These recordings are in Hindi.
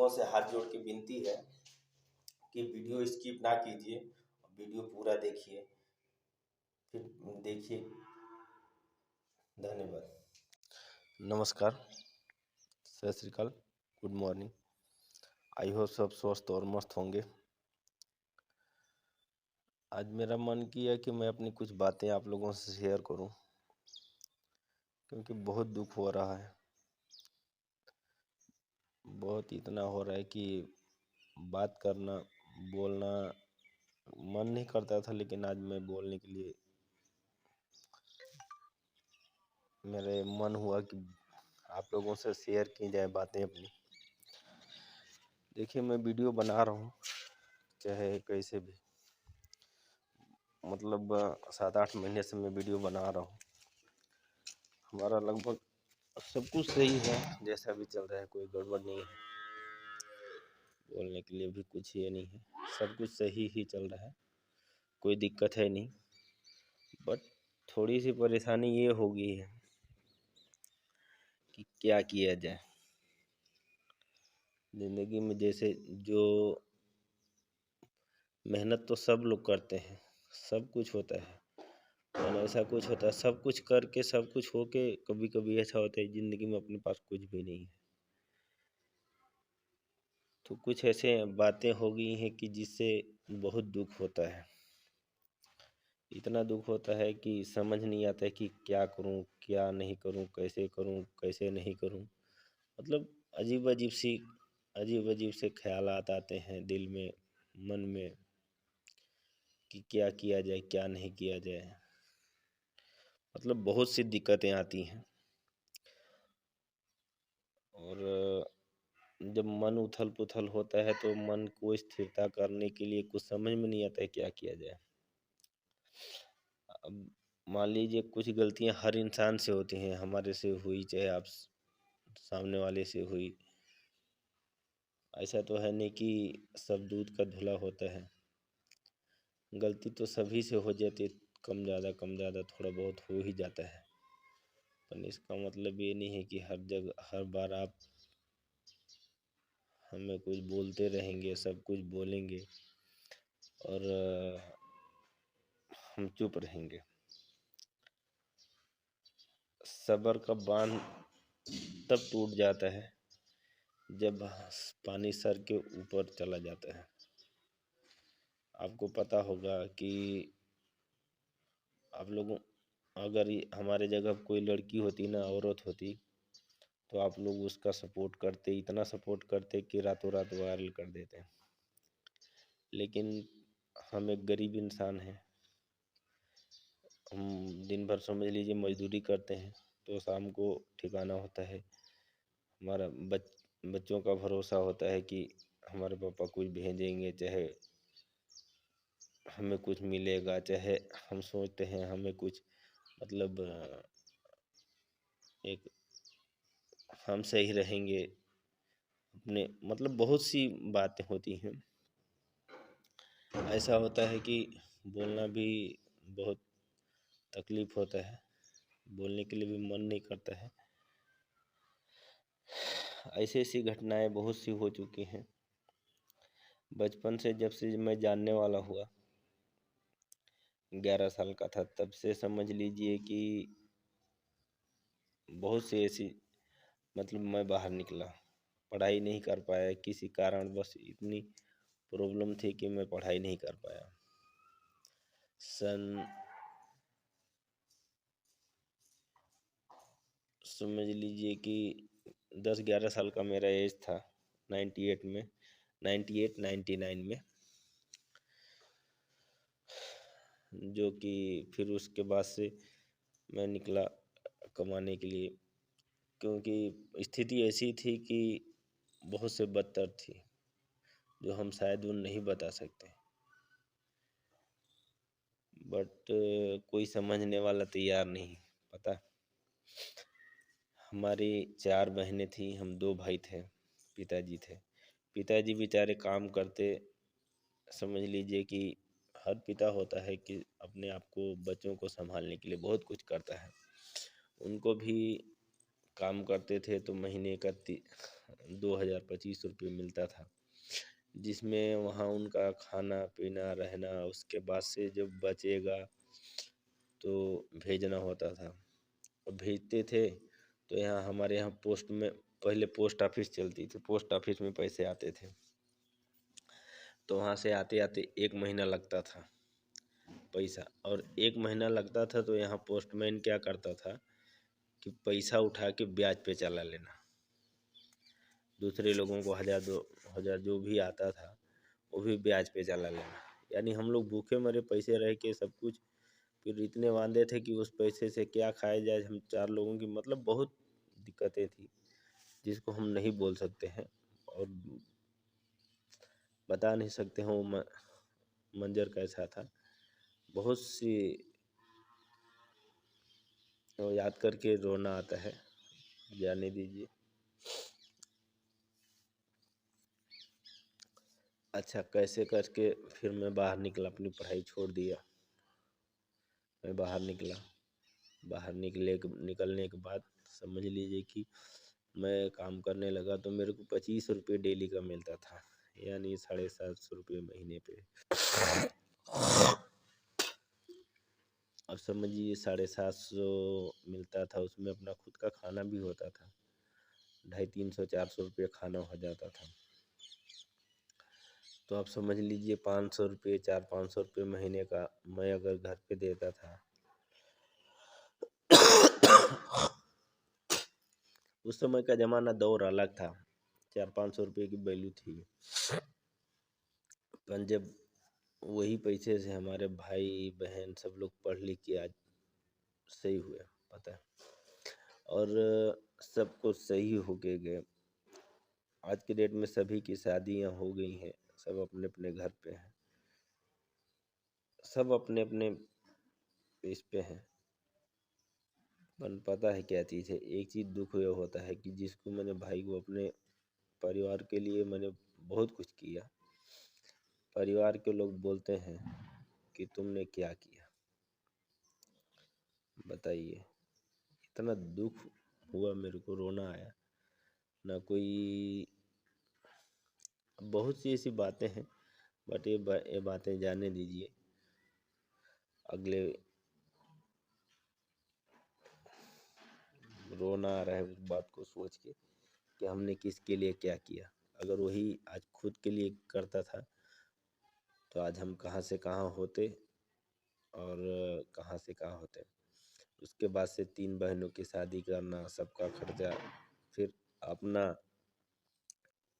लोगों से हाथ जोड़ के विनती है कि वीडियो स्किप ना कीजिए, वीडियो पूरा देखिए, फिर देखिए। धन्यवाद। नमस्कार, सत श्री अकाल, गुड मॉर्निंग। आई होप सब स्वस्थ और मस्त होंगे। आज मेरा मन किया कि मैं अपनी कुछ बातें आप लोगों से शेयर करूं, क्योंकि बहुत दुख हो रहा है, बहुत इतना हो रहा है कि बात करना, बोलना मन नहीं करता था, लेकिन आज मैं बोलने के लिए मेरे मन हुआ कि आप लोगों से शेयर की जाए बातें अपनी। देखिए, मैं वीडियो बना रहा हूँ, चाहे कैसे भी, मतलब 7-8 महीने से मैं वीडियो बना रहा हूँ। हमारा लगभग सब कुछ सही है, जैसा भी चल रहा है, कोई गड़बड़ नहीं है, बोलने के लिए भी कुछ ये नहीं है, सब कुछ सही ही चल रहा है, कोई दिक्कत है नहीं। बट थोड़ी सी परेशानी ये हो गई है कि क्या किया जाए। ज़िंदगी में जैसे जो मेहनत तो सब लोग करते हैं, सब कुछ होता है, और ऐसा कुछ होता है, सब कुछ करके सब कुछ होके कभी कभी ऐसा होता है ज़िंदगी में अपने पास कुछ भी नहीं है। तो कुछ ऐसे बातें हो गई हैं कि जिससे बहुत दुख होता है। इतना दुख होता है कि समझ नहीं आता है कि क्या करूं, क्या नहीं करूं, कैसे करूं, कैसे नहीं करूं। मतलब अजीब अजीब से ख्यालात आते हैं दिल में, मन में, कि क्या किया जाए, क्या नहीं किया जाए। मतलब बहुत सी दिक्कतें आती हैं, और जब मन उथल पुथल होता है तो मन को स्थिरता करने के लिए कुछ समझ में नहीं आता है क्या किया जाए। अब मान लीजिए कुछ गलतियां हर इंसान से होती हैं, हमारे से हुई, चाहे आप सामने वाले से हुई। ऐसा तो है नहीं कि सब दूध का धुला होता है, गलती तो सभी से हो जाती है, कम ज़्यादा थोड़ा बहुत हो ही जाता है। पर इसका मतलब ये नहीं है कि हर जगह हर बार आप हमें कुछ बोलते रहेंगे, सब कुछ बोलेंगे और हम चुप रहेंगे। सब्र का बांध तब टूट जाता है जब पानी सर के ऊपर चला जाता है। आपको पता होगा कि आप लोगों अगर हमारे जगह कोई लड़की होती ना, औरत होती, तो आप लोग उसका सपोर्ट करते, इतना सपोर्ट करते कि रातों रात वायरल कर देते। लेकिन हम एक गरीब इंसान हैं, हम दिन भर समझ लीजिए मजदूरी करते हैं, तो शाम को ठिकाना होता है। हमारा बच्चों का भरोसा होता है कि हमारे पापा कुछ भेजेंगे, चाहे हमें कुछ मिलेगा, चाहे हम सोचते हैं हमें कुछ, मतलब एक हम सही रहेंगे अपने, मतलब बहुत सी बातें होती हैं। ऐसा होता है कि बोलना भी बहुत तकलीफ होता है, बोलने के लिए भी मन नहीं करता है। ऐसी ऐसी घटनाएं बहुत सी हो चुकी हैं। बचपन से जब से मैं जानने वाला हुआ, 11 साल का था, तब से समझ लीजिए कि बहुत सी ऐसी, मतलब मैं बाहर निकला, पढ़ाई नहीं कर पाया किसी कारण, बस इतनी प्रॉब्लम थी कि मैं पढ़ाई नहीं कर पाया। सन समझ लीजिए कि 10-11 साल का मेरा एज था, 98 में, 98-99 में, जो कि फिर उसके बाद से मैं निकला कमाने के लिए, क्योंकि स्थिति ऐसी थी कि बहुत से बदतर थी, जो हम शायद उन नहीं बता सकते। बट कोई समझने वाला तैयार नहीं। पता, हमारी 4 बहनें थी, हम 2 भाई थे, पिताजी थे। पिताजी बेचारे काम करते, समझ लीजिए कि हर पिता होता है कि अपने आप को, बच्चों को संभालने के लिए बहुत कुछ करता है। उनको भी काम करते थे तो महीने का 2025 रुपये मिलता था, जिसमें वहाँ उनका खाना पीना रहना, उसके बाद से जब बचेगा तो भेजना होता था। और भेजते थे तो यहाँ हमारे यहाँ पोस्ट में पहले पोस्ट ऑफिस चलती थी, पोस्ट ऑफिस में पैसे आते थे, तो वहाँ से आते आते 1 महीना लगता था पैसा। और 1 महीना लगता था तो यहाँ पोस्टमैन क्या करता था कि पैसा उठा के ब्याज पे चला लेना। दूसरे लोगों को 1000 2 1000 जो भी आता था वो भी ब्याज पे चला लेना। यानी हम लोग भूखे मरे पैसे रह के सब कुछ, फिर इतने वांदे थे कि उस पैसे से क्या खाया जाए। हम 4 लोगों की मतलब बहुत दिक्कतें थी जिसको हम नहीं बोल सकते हैं और बता नहीं सकते हैं वो मंजर कैसा था। बहुत सी वो याद करके रोना आता है, जाने दीजिए। अच्छा, कैसे करके फिर मैं बाहर निकला, अपनी पढ़ाई छोड़ दिया, मैं बाहर निकला। बाहर निकलने के बाद समझ लीजिए कि मैं काम करने लगा तो मेरे को 25 रुपये डेली का मिलता था, यानी 750 रुपये महीने पे। अब समझिए 750 मिलता था, उसमें अपना खुद का खाना भी होता था, 250 300 400 रुपये खाना हो जाता था। तो आप समझ लीजिए 500 रुपये 400 500 रुपये महीने का मैं अगर घर पे देता था उस समय का ज़माना दौर अलग था, 400 500 रुपये की वैल्यू थी। पर जब वही पैसे से हमारे भाई बहन सब लोग पढ़ लिख के आज सही हुए, पता है, और सब कुछ सही हो के गए। आज की डेट में सभी की शादियां हो गई हैं, सब अपने अपने घर पे हैं, सब अपने अपने इस पे हैं। पर पता है क्या चीज़ है, एक चीज़ दुख ये होता है कि जिसको मैंने भाई को अपने परिवार के लिए मैंने बहुत कुछ किया, परिवार के लोग बोलते हैं कि तुमने क्या किया, बताइए। इतना दुख हुआ, मेरे को रोना आया ना। कोई बहुत सी ऐसी बातें हैं, बट ये बातें जाने दीजिए। अगले रोना आ रहा है उस बात को सोच के कि हमने किसके लिए क्या किया। अगर वही आज खुद के लिए करता था तो आज हम कहाँ से कहाँ होते और कहाँ से कहाँ होते। उसके बाद से 3 बहनों की शादी करना, सबका खर्चा, फिर अपना।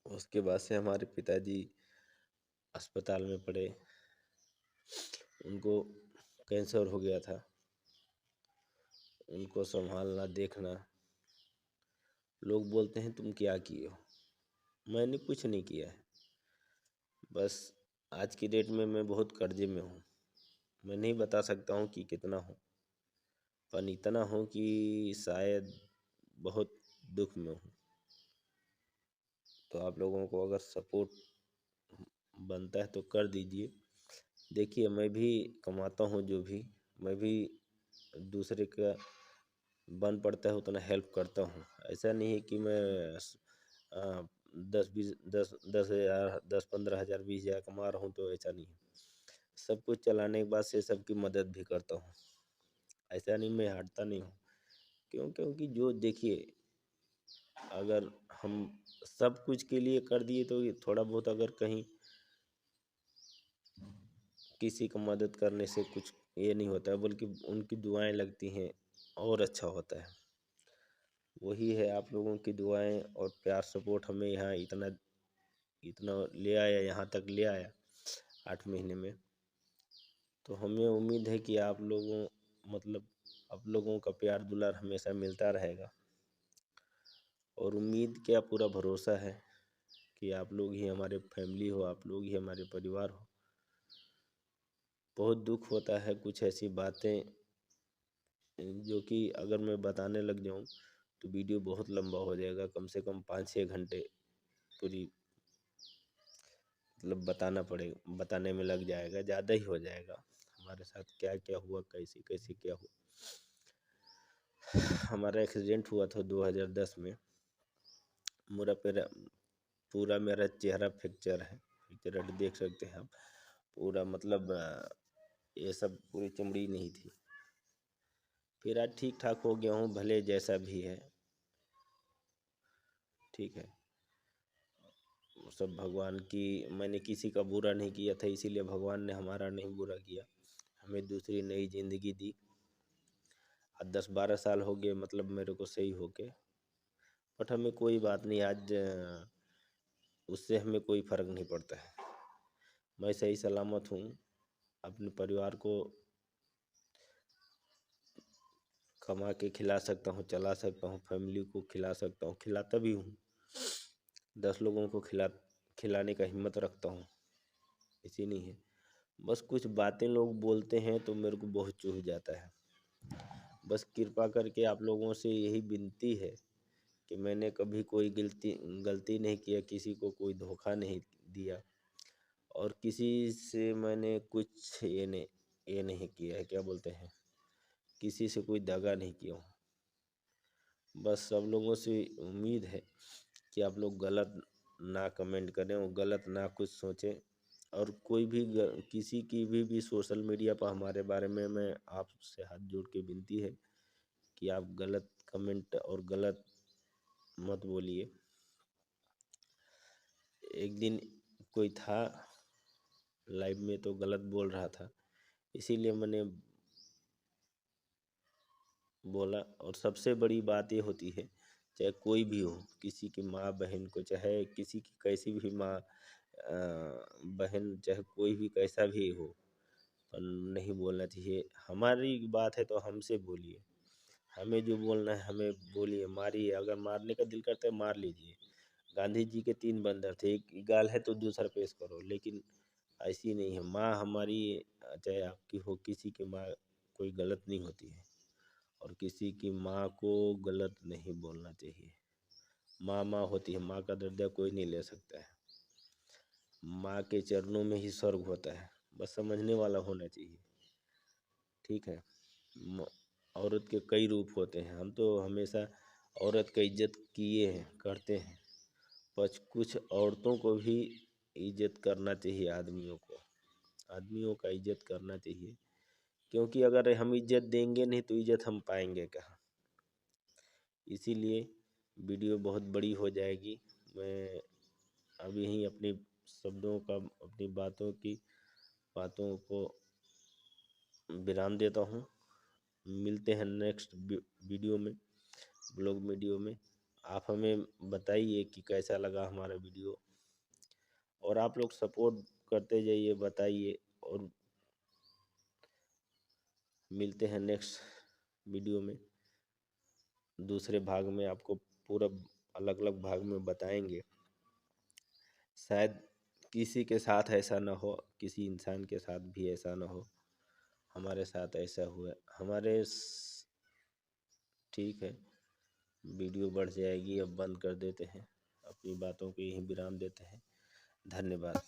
उसके बाद से हमारे पिताजी अस्पताल में पड़े, उनको कैंसर हो गया था, उनको संभालना देखना। लोग बोलते हैं तुम क्या किए हो, मैंने कुछ नहीं किया है। बस आज की डेट में मैं बहुत कर्जे में हूँ, मैं नहीं बता सकता हूँ कि कितना हूँ, पर इतना हूँ कि शायद बहुत दुख में हूँ। तो आप लोगों को अगर सपोर्ट बनता है तो कर दीजिए। देखिए मैं भी कमाता हूँ, जो भी मैं भी दूसरे का बन पड़ता है उतना हेल्प करता हूँ। ऐसा नहीं है कि मैं 10 20 10 10 हज़ार 10 15 हज़ार 20 हज़ार कमा रहा हूँ, तो ऐसा नहीं है। सब कुछ चलाने के बाद से सबकी मदद भी करता हूँ, ऐसा नहीं मैं हटता नहीं हूँ। क्योंकि जो देखिए, अगर हम सब कुछ के लिए कर दिए तो ये थोड़ा बहुत अगर कहीं किसी को मदद करने से कुछ ये नहीं होता है, बल्कि उनकी दुआएं लगती हैं और अच्छा होता है। वही है, आप लोगों की दुआएं और प्यार सपोर्ट हमें यहाँ इतना इतना ले आया, यहाँ तक ले आया 8 महीने में। तो हमें उम्मीद है कि आप लोगों मतलब आप लोगों का प्यार दुलार हमेशा मिलता रहेगा। और उम्मीद क्या, पूरा भरोसा है कि आप लोग ही हमारे फैमिली हो, आप लोग ही हमारे परिवार हो। बहुत दुख होता है कुछ ऐसी बातें जो कि अगर मैं बताने लग जाऊं तो वीडियो बहुत लंबा हो जाएगा, कम से कम 5 6 घंटे पूरी मतलब बताने में लग जाएगा, ज़्यादा ही हो जाएगा। हमारे साथ क्या क्या हुआ, कैसे कैसे क्या हुआ। हमारा एक्सीडेंट हुआ था 2010 में। पूरा मेरा पूरा मेरा चेहरा फ्रैक्चर है, फ्रैक्चर देख सकते हैं आप। पूरा मतलब ये सब पूरी चमड़ी नहीं थी। फिर आज ठीक ठाक हो गया हूँ, भले जैसा भी है, ठीक है। सब भगवान की, मैंने किसी का बुरा नहीं किया था, इसीलिए भगवान ने हमारा नहीं बुरा किया, हमें दूसरी नई जिंदगी दी। आज 10-12 साल हो गए मतलब मेरे को सही होके, बट हमें कोई बात नहीं, आज उससे हमें कोई फर्क नहीं पड़ता है। मैं सही सलामत हूँ, अपने परिवार को कमा के खिला सकता हूँ, चला सकता हूँ, फैमिली को खिला सकता हूँ, खिलाता भी हूँ। 10 लोगों को खिलाने का हिम्मत रखता हूँ, ऐसी नहीं है। बस कुछ बातें लोग बोलते हैं तो मेरे को बहुत चुभ जाता है। बस कृपा करके आप लोगों से यही विनती है कि मैंने कभी कोई गलती नहीं किया, किसी को कोई धोखा नहीं दिया, और किसी से मैंने कुछ ये नहीं किया है, क्या बोलते हैं, किसी से कोई दगा नहीं किया हूँ। बस सब लोगों से उम्मीद है कि आप लोग गलत ना कमेंट करें और गलत ना कुछ सोचें, और कोई भी किसी की भी सोशल मीडिया पर हमारे बारे में, मैं आपसे हाथ जोड़ के विनती है कि आप गलत कमेंट और गलत मत बोलिए। एक दिन कोई था लाइव में तो गलत बोल रहा था, इसीलिए मैंने बोला। और सबसे बड़ी बात ये होती है, चाहे कोई भी हो, किसी की माँ बहन को, चाहे किसी की कैसी भी माँ बहन, चाहे कोई भी कैसा भी हो, पर नहीं बोलना चाहिए। हमारी बात है तो हमसे बोलिए, हमें जो बोलना है हमें बोलिए, मारिए, अगर मारने का दिल करता है मार लीजिए। गांधी जी के 3 बंदर थे, एक गाल है तो दूसरा पेश करो, लेकिन ऐसी नहीं है। माँ हमारी, चाहे आपकी हो, किसी की माँ कोई गलत नहीं होती है, और किसी की माँ को गलत नहीं बोलना चाहिए। माँ माँ होती है, माँ का दर्जा कोई नहीं ले सकता है। माँ के चरणों में ही स्वर्ग होता है, बस समझने वाला होना चाहिए, ठीक है। म- औरत के कई रूप होते हैं, हम तो हमेशा औरत का इज्जत किए हैं, करते हैं, पर कुछ औरतों को भी इज्जत करना चाहिए। आदमियों का इज्जत करना चाहिए, क्योंकि अगर हम इज्जत देंगे नहीं तो इज्जत हम पाएंगे कहाँ। इसीलिए वीडियो बहुत बड़ी हो जाएगी, मैं अभी ही अपनी शब्दों का, अपनी बातों को विराम देता हूँ। मिलते हैं नेक्स्ट वीडियो में, ब्लॉग वीडियो में। आप हमें बताइए कि कैसा लगा हमारा वीडियो, और आप लोग सपोर्ट करते जाइए, बताइए। और मिलते हैं नेक्स्ट वीडियो में, दूसरे भाग में आपको पूरा अलग अलग भाग में बताएंगे। शायद किसी के साथ ऐसा ना हो, किसी इंसान के साथ भी ऐसा ना हो, हमारे साथ ऐसा हुआ ठीक है। वीडियो बढ़ जाएगी, अब बंद कर देते हैं, अपनी बातों को यहीं विराम देते हैं। धन्यवाद।